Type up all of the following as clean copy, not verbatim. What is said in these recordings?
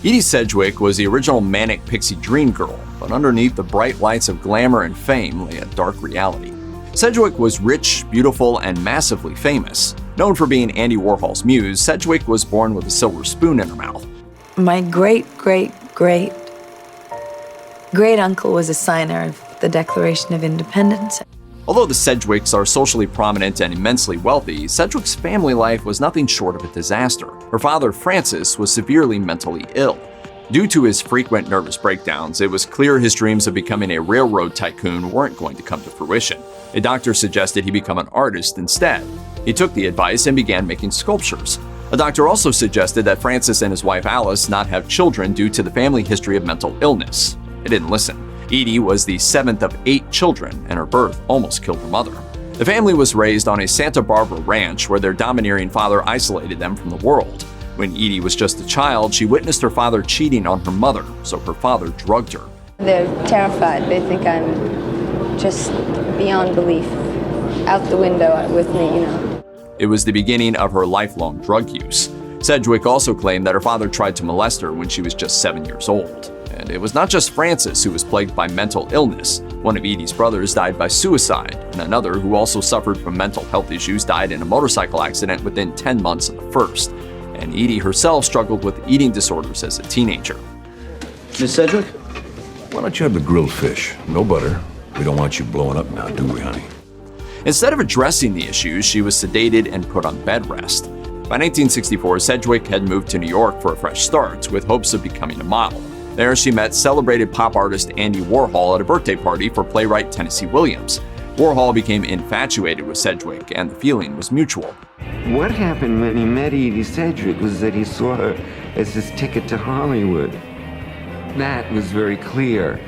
Edie Sedgwick was the original manic pixie dream girl, but underneath the bright lights of glamour and fame lay a dark reality. Sedgwick was rich, beautiful, and massively famous. Known for being Andy Warhol's muse, Sedgwick was born with a silver spoon in her mouth. My great-great-great-great-uncle was a signer of the Declaration of Independence. Although the Sedgwicks are socially prominent and immensely wealthy, Sedgwick's family life was nothing short of a disaster. Her father, Francis, was severely mentally ill. Due to his frequent nervous breakdowns, it was clear his dreams of becoming a railroad tycoon weren't going to come to fruition. A doctor suggested he become an artist instead. He took the advice and began making sculptures. A doctor also suggested that Francis and his wife Alice not have children due to the family history of mental illness. He didn't listen. Edie was the seventh of 8 children, and her birth almost killed her mother. The family was raised on a Santa Barbara ranch where their domineering father isolated them from the world. When Edie was just a child, she witnessed her father cheating on her mother, so her father drugged her. They're terrified. They think I'm just beyond belief, out the window with me, you know. It was the beginning of her lifelong drug use. Sedgwick also claimed that her father tried to molest her when she was just 7 years old. And it was not just Francis who was plagued by mental illness. One of Edie's brothers died by suicide, and another, who also suffered from mental health issues, died in a motorcycle accident within 10 months of the first. And Edie herself struggled with eating disorders as a teenager. Miss Sedgwick? Why don't you have the grilled fish? No butter. We don't want you blowing up now, do we, honey? Instead of addressing the issues, she was sedated and put on bed rest. By 1964, Sedgwick had moved to New York for a fresh start, with hopes of becoming a model. There, she met celebrated pop artist Andy Warhol at a birthday party for playwright Tennessee Williams. Warhol became infatuated with Sedgwick, and the feeling was mutual. What happened when he met Edie Sedgwick was that he saw her as his ticket to Hollywood. That was very clear.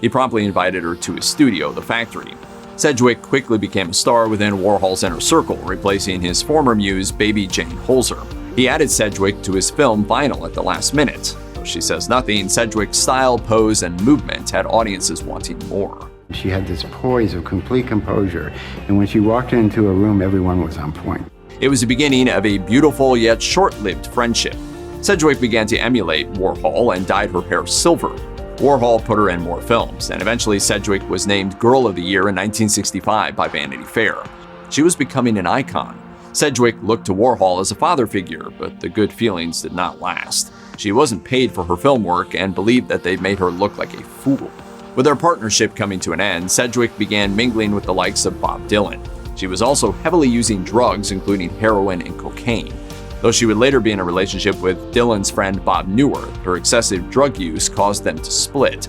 He promptly invited her to his studio, The Factory. Sedgwick quickly became a star within Warhol's inner circle, replacing his former muse, Baby Jane Holzer. He added Sedgwick to his film Vinyl at the last minute. Though she says nothing, Sedgwick's style, pose, and movement had audiences wanting more. She had this poise of complete composure, and when she walked into a room, everyone was on point. It was the beginning of a beautiful yet short-lived friendship. Sedgwick began to emulate Warhol and dyed her hair silver. Warhol put her in more films, and eventually Sedgwick was named Girl of the Year in 1965 by Vanity Fair. She was becoming an icon. Sedgwick looked to Warhol as a father figure, but the good feelings did not last. She wasn't paid for her film work and believed that they made her look like a fool. With their partnership coming to an end, Sedgwick began mingling with the likes of Bob Dylan. She was also heavily using drugs, including heroin and cocaine. Though she would later be in a relationship with Dylan's friend Bob Newhart, her excessive drug use caused them to split.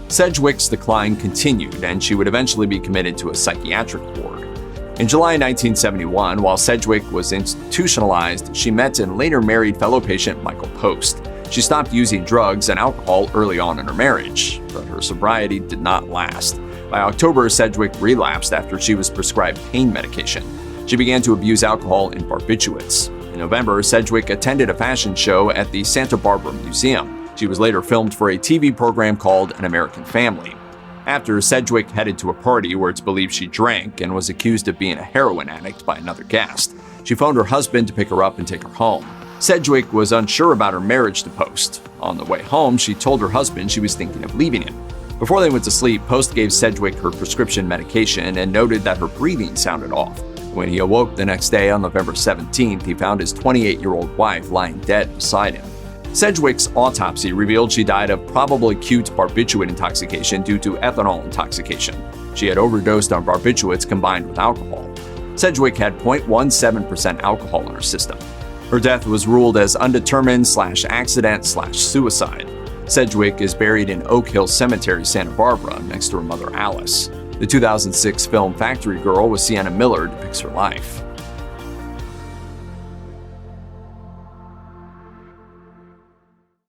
Sedgwick's decline continued, and she would eventually be committed to a psychiatric ward. In July 1971, while Sedgwick was institutionalized, she met and later married fellow patient Michael Post. She stopped using drugs and alcohol early on in her marriage, but her sobriety did not last. By October, Sedgwick relapsed after she was prescribed pain medication. She began to abuse alcohol and barbiturates. In November, Sedgwick attended a fashion show at the Santa Barbara Museum. She was later filmed for a TV program called An American Family. After, Sedgwick headed to a party where it's believed she drank and was accused of being a heroin addict by another guest. She phoned her husband to pick her up and take her home. Sedgwick was unsure about her marriage to Post. On the way home, she told her husband she was thinking of leaving him. Before they went to sleep, Post gave Sedgwick her prescription medication and noted that her breathing sounded off. When he awoke the next day on November 17th, he found his 28-year-old wife lying dead beside him. Sedgwick's autopsy revealed she died of probable acute barbiturate intoxication due to ethanol intoxication. She had overdosed on barbiturates combined with alcohol. Sedgwick had 0.17% alcohol in her system. Her death was ruled as undetermined/accident/suicide. Sedgwick is buried in Oak Hill Cemetery, Santa Barbara, next to her mother Alice. The 2006 film Factory Girl with Sienna Miller depicts her life.